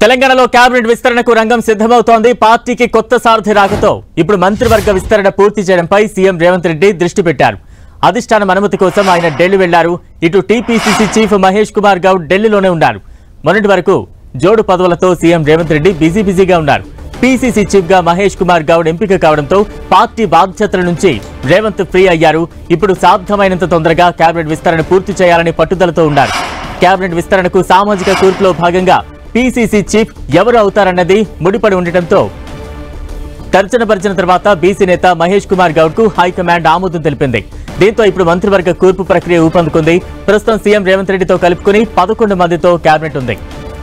తెలంగాణలో కేబినెట్ విస్తరణకు రంగం సిద్ధమవుతోంది. పార్టీకి కొత్త సారథి రాకతో ఇప్పుడు మంత్రివర్గ విస్తరణ పూర్తి చేయడంపై సీఎం రేవంత్ రెడ్డి దృష్టి పెట్టారు. అధిష్టానం అనుమతి కోసం ఆయన ఢిల్లీ వెళ్లారు. ఇటు టీపీసీసీ చీఫ్ మహేష్ కుమార్ గౌడ్ ఢిల్లీలోనే ఉన్నారు. మొన్నటి వరకు జోడు పదవులతో సీఎం రేవంత్ రెడ్డి బిజీగా ఉన్నారు. పీసీసీ చీఫ్ గా మహేష్ కుమార్ గౌడ్ ఎంపిక కావడంతో పార్టీ బాధ్యతల నుంచి రేవంత్ ఫ్రీ అయ్యారు. ఇప్పుడు సాధ్యమైనంత తొందరగా కేబినెట్ విస్తరణ పూర్తి చేయాలని పట్టుదలతో ఉన్నారు. కేబినెట్ విస్తరణకు సామాజిక కూర్పులో భాగంగా పీసీసీ చీఫ్ ఎవరు అవుతారన్నది ముడిపడి ఉండటంతో తర్జనభర్జన తర్వాత బీసీ నేత మహేష్ కుమార్ గౌడ్ కు హైకమాండ్ ఆమోదం తెలిపింది. దీంతో ఇప్పుడు మంత్రివర్గ కూర్పు ప్రక్రియ ఊపందుకుంది. ప్రస్తుతం సీఎం రేవంత్ రెడ్డితో కలుపుకుని 11 మందితో కేబినెట్ ఉంది.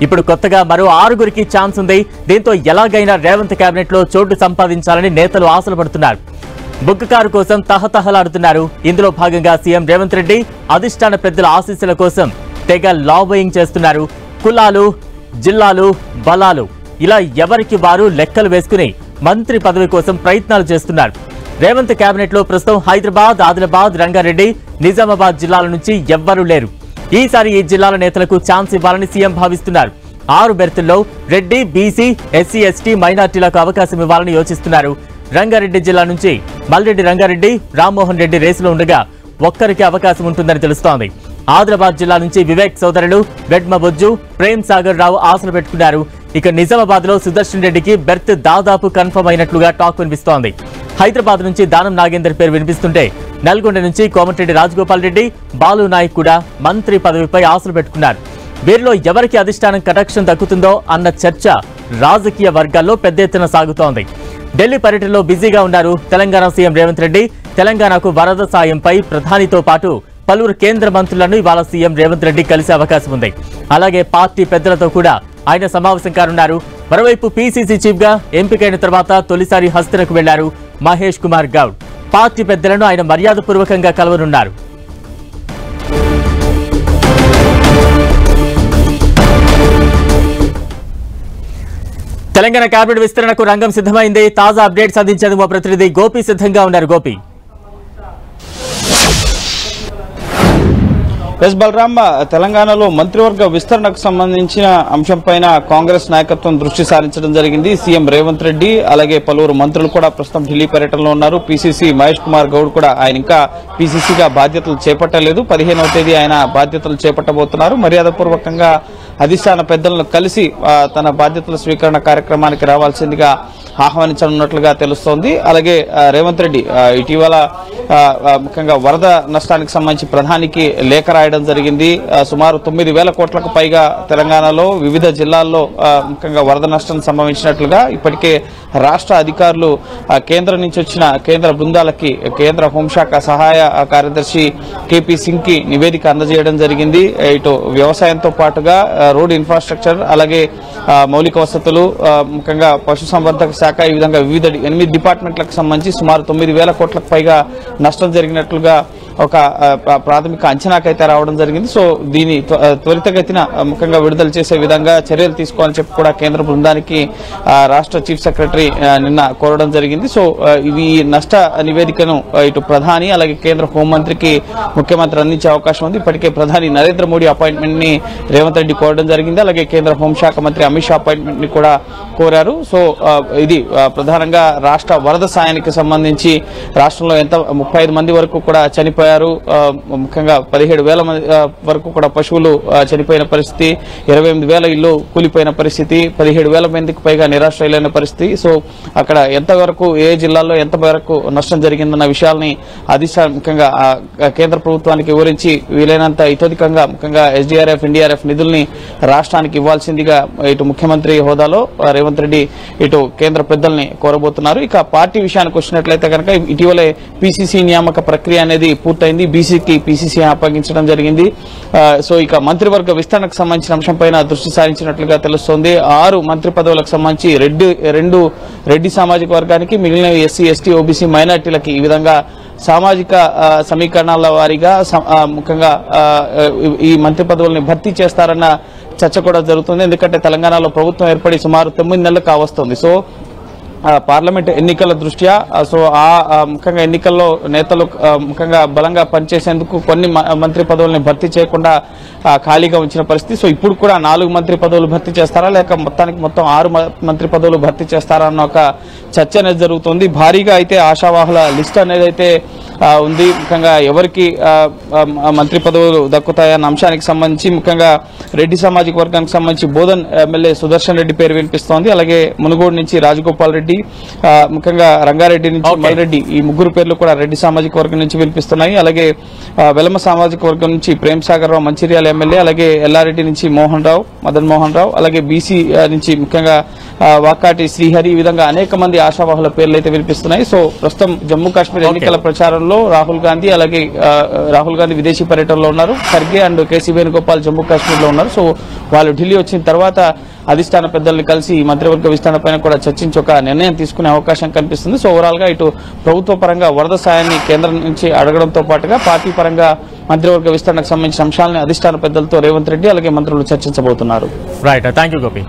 ఇప్పుడు కొత్తగా మరో 6గురికి ఛాన్స్ ఉంది. దీంతో ఎలాగైనా రేవంత్ కేబినెట్ లో చోటు సంపాదించాలని నేతలు ఆశలు పడుతున్నారు. బుగ్గకారు కోసం తహతహలాడుతున్నారు. ఇందులో భాగంగా సీఎం రేవంత్ రెడ్డి అధిష్టాన పెద్దల ఆశీస్సుల కోసం తెగ లాబింగ్ చేస్తున్నారు. కులాలు, జిల్లాలు, బలాలు ఇలా ఎవరికి వారు లెక్కలు వేసుకుని మంత్రి పదవి కోసం ప్రయత్నాలు చేస్తున్నారు. రేవంత్ కేబినెట్ లో ప్రస్తుతం హైదరాబాద్, ఆదిలాబాద్, రంగారెడ్డి, నిజామాబాద్ జిల్లాల నుంచి ఎవ్వరూ లేరు. ఈసారి ఈ జిల్లాల నేతలకు ఛాన్స్ ఇవ్వాలని సీఎం భావిస్తున్నారు. 6 బెర్తుల్లో రెడ్డి, బీసీ, ఎస్సీ, ఎస్టీ, మైనార్టీలకు అవకాశం ఇవ్వాలని యోచిస్తున్నారు. రంగారెడ్డి జిల్లా నుంచి మల్రెడ్డి రంగారెడ్డి, రామ్మోహన్ రెడ్డి రేసులో ఉండగా ఒక్కరికి అవకాశం ఉంటుందని తెలుస్తోంది. ఆదిలాబాద్ జిల్లా నుంచి వివేక్ సోదరులు వెడ్మ బొజ్జు, ప్రేమ్ సాగర్ రావు ఆశలు పెట్టుకున్నారు. ఇక నిజామాబాద్ లో సుదర్శన్ రెడ్డికి బెర్త్ దాదాపు కన్ఫర్మ్ అయినట్లుగా టాక్ వినిపిస్తోంది. హైదరాబాద్ నుంచి దానం నాగేందర్ పేరు వినిపిస్తుంటే నల్గొండ నుంచి కోమటిరెడ్డి రాజగోపాల్ రెడ్డి, బాలు నాయక్ కూడా మంత్రి పదవిపై ఆశలు పెట్టుకున్నారు. వీరిలో ఎవరికి అధిష్టానం కటాక్షం దక్కుతుందో అన్న చర్చ రాజకీయ వర్గాల్లో పెద్ద ఎత్తున సాగుతోంది. ఢిల్లీ పర్యటనలో బిజీగా ఉన్నారు తెలంగాణ సీఎం రేవంత్ రెడ్డి. తెలంగాణకు వరద సాయంపై ప్రధానితో పాటు పలువురు కేంద్ర మంత్రులను ఇవాళ సీఎం రేవంత్ రెడ్డి కలిసే అవకాశం ఉంది. అలాగే పార్టీ పెద్దలతో కూడా ఆయన సమావేశం కానున్నారు. మరోవైపు పీసీసీ చీఫ్ గా ఎంపికైన తర్వాత తొలిసారి హస్తనకు వెళ్లారు మహేష్ కుమార్ గౌడ్. పార్టీ పెద్దలను ఆయన మర్యాదపూర్వకంగా కలవనున్నారు. తెలంగాణ కేబినెట్ విస్తరణకు రంగం సిద్ధమైంది. తాజా అప్డేట్స్ అందించేందుకు మా ప్రతినిధి గోపి సిద్ధంగా ఉన్నారు. గోపి, ఎస్ బలరాం, తెలంగాణలో మంత్రివర్గ విస్తరణకు సంబంధించిన అంశంపైన కాంగ్రెస్ నాయకత్వం దృష్టి సారించడం జరిగింది. సీఎం రేవంత్ రెడ్డి అలాగే పలువురు మంత్రులు కూడా ప్రస్తుతం ఢిల్లీ పర్యటనలో ఉన్నారు. పీసీసీ మహేష్ కుమార్ గౌడ్ కూడా ఆయన ఇంకా పీసీసీగా బాధ్యతలు చేపట్టలేదు. 15వ తేదీ ఆయన బాధ్యతలు చేపట్టబోతున్నారు. మర్యాదపూర్వకంగా అధిష్టాన పెద్దలను కలిసి తన బాధ్యతల స్వీకరణ కార్యక్రమానికి రావాల్సిందిగా ఆహ్వానించనున్నట్లుగా తెలుస్తోంది. అలాగే రేవంత్ రెడ్డి ఇటీవల ముఖ్యంగా వరద నష్టానికి సంబంధించి ప్రధానికి లేఖ రాయడం జరిగింది. సుమారు 9,000 కోట్లకు పైగా తెలంగాణలో వివిధ జిల్లాల్లో ముఖ్యంగా వరద నష్టం సంభవించినట్లుగా ఇప్పటికే రాష్ట్ర అధికారులు కేంద్రం నుంచి వచ్చిన కేంద్ర బృందాలకి కేంద్ర హోంశాఖ సహాయ కార్యదర్శి కేపీ సింగ్ కి నివేదిక అందజేయడం జరిగింది. ఇటు వ్యవసాయంతో పాటుగా రోడ్ ఇన్ఫ్రాస్ట్రక్చర్ అలాగే మౌలిక వసతులు ముఖ్యంగా పశుసంవర్ధక శాఖ ఈ విధంగా వివిధ 8 డిపార్ట్మెంట్లకు సంబంధించి సుమారు 9,000 కోట్లకు పైగా నష్టం జరిగినట్లుగా ఒక ప్రాథమిక అంచనాకైతే రావడం జరిగింది. సో దీని త్వరితగతిన ముఖ్యంగా విడుదల చేసే విధంగా చర్యలు తీసుకోవాలని చెప్పి కూడా కేంద్ర బృందానికి రాష్ట్ర చీఫ్ సెక్రటరీ నిన్న కోరడం జరిగింది. సో ఇవి నష్ట నివేదికను ఇటు ప్రధాని అలాగే కేంద్ర హోంమంత్రికి ముఖ్యమంత్రి అందించే అవకాశం ఉంది. ఇప్పటికే ప్రధాని నరేంద్ర మోడీ అపాయింట్మెంట్ ని రేవంత్ రెడ్డి కోరడం జరిగింది. అలాగే కేంద్ర హోంశాఖ మంత్రి అమిత్ షా అపాయింట్మెంట్ ని కూడా కోరారు. సో ఇది ప్రధానంగా రాష్ట్ర వరద సాయానికి సంబంధించి రాష్ట్రంలో 35 మంది వరకు కూడా చనిపోయారు. ముఖ్యంగా 17,000 మంది వరకు కూడా పశువులు చనిపోయిన పరిస్థితి, 28,000 ఇళ్లు కూలిపోయిన పరిస్థితి, 17,000 మందికి పైగా నిరాశ్రయులైన పరిస్థితి. సో అక్కడ ఎంతవరకు ఏ జిల్లాల్లో ఎంత వరకు నష్టం జరిగిందన్న విషయాల్ని అధిష్టానం ముఖ్యంగా కేంద్ర ప్రభుత్వానికి వివరించి వీలైనంత ఇతోధికంగా ముఖ్యంగా ఎస్డీఆర్ఎఫ్, ఎన్డీఆర్ఎఫ్ నిధుల్ని రాష్ట్రానికి ఇవ్వాల్సిందిగా ఇటు ముఖ్యమంత్రి హోదాలో రేవంత్ రెడ్డి ఇటు కేంద్ర పెద్దల్ని కోరబోతున్నారు. ఇక పార్టీ విషయానికి వచ్చినట్లయితే కనుక ఇటీవలే పీసీసీ నియామక ప్రక్రియ అనేది పూర్తయింది. బీసీకి పీసీసీ అప్పగించడం జరిగింది. సో ఇక మంత్రివర్గ విస్తరణకు సంబంధించిన అంశంపైన దృష్టి సారించినట్లుగా తెలుస్తోంది. 6 మంత్రి పదవులకు సంబంధించి రెడ్డి సామాజిక వర్గానికి, మిగిలిన ఎస్సీ, ఎస్టీ, ఓబీసీ, మైనార్టీలకి ఈ విధంగా సామాజిక సమీకరణాల వారీగా ముఖ్యంగా ఈ మంత్రి పదవుల్ని భర్తీ చేస్తారన్న చర్చ కూడా జరుగుతుంది. ఎందుకంటే తెలంగాణలో ప్రభుత్వం ఏర్పడి సుమారు 9 నెలలు కావస్తుంది. సో పార్లమెంట్ ఎన్నికల దృష్ట్యా సో ముఖ్యంగా ఎన్నికల్లో నేతలు ముఖ్యంగా బలంగా పనిచేసేందుకు కొన్ని మంత్రి పదవుల్ని భర్తీ చేయకుండా ఖాళీగా ఉంచిన పరిస్థితి. సో ఇప్పుడు కూడా 4 మంత్రి పదవులు భర్తీ చేస్తారా లేక మొత్తం 6 మంత్రి పదవులు భర్తీ చేస్తారా అన్న ఒక చర్చ అనేది జరుగుతుంది. భారీగా అయితే ఆశావాహుల లిస్ట్ అనేది అయితే ఉంది. ముఖ్యంగా ఎవరికి మంత్రి పదవులు దక్కుతాయన్న అంశానికి సంబంధించి ముఖ్యంగా రెడ్డి సామాజిక వర్గానికి సంబంధించి బోధన్ ఎమ్మెల్యే సుదర్శన్ రెడ్డి పేరు వినిపిస్తోంది. అలాగే మునుగోడు నుంచి రాజగోపాల్ రెడ్డి, ముఖ్యంగా రంగారెడ్డి నుంచి మల్రెడ్డి, ఈ 3 పేర్లు కూడా రెడ్డి సామాజిక వర్గం నుంచి వినిపిస్తున్నాయి. అలాగే వెలమ సామాజిక వర్గం నుంచి ప్రేమ్ సాగర్ రావు మంచిర్యాల ఎమ్మెల్యే, అలాగే ఎల్లారెడ్డి నుంచి మదన్ మోహన్ రావు, అలాగే బీసీ నుంచి ముఖ్యంగా వాకాటి శ్రీహరి, ఈ విధంగా అనేక మంది ఆశావాహుల పేర్లు అయితే వినిపిస్తున్నాయి. సో ప్రస్తుతం జమ్మూ కాశ్మీర్ ఎన్నికల ప్రచారంలో రాహుల్ గాంధీ, అలాగే రాహుల్ గాంధీ విదేశీ పర్యటనలో ఉన్నారు. ఖర్గే అండ్ కేసీ వేణుగోపాల్ జమ్మూ కాశ్మీర్ లో ఉన్నారు. సో వాళ్ళు ఢిల్లీ వచ్చిన తర్వాత అధిష్టాన పెద్దల్ని కలిసి ఈ మంత్రివర్గ విస్తరణ పైన కూడా చర్చించి ఒక నిర్ణయం తీసుకునే అవకాశం కనిపిస్తుంది. సో ఓవరాల్ గా ఇటు ప్రభుత్వ పరంగా వరద సాయాన్ని కేంద్రం నుంచి అడగడంతో పాటుగా పార్టీ పరంగా మంత్రివర్గ విస్తరణకు సంబంధించిన అంశాలను అధిష్టాన పెద్దలతో రేవంత్ రెడ్డి అలాగే మంత్రులు చర్చించబోతున్నారు. Right, thank you Gopi.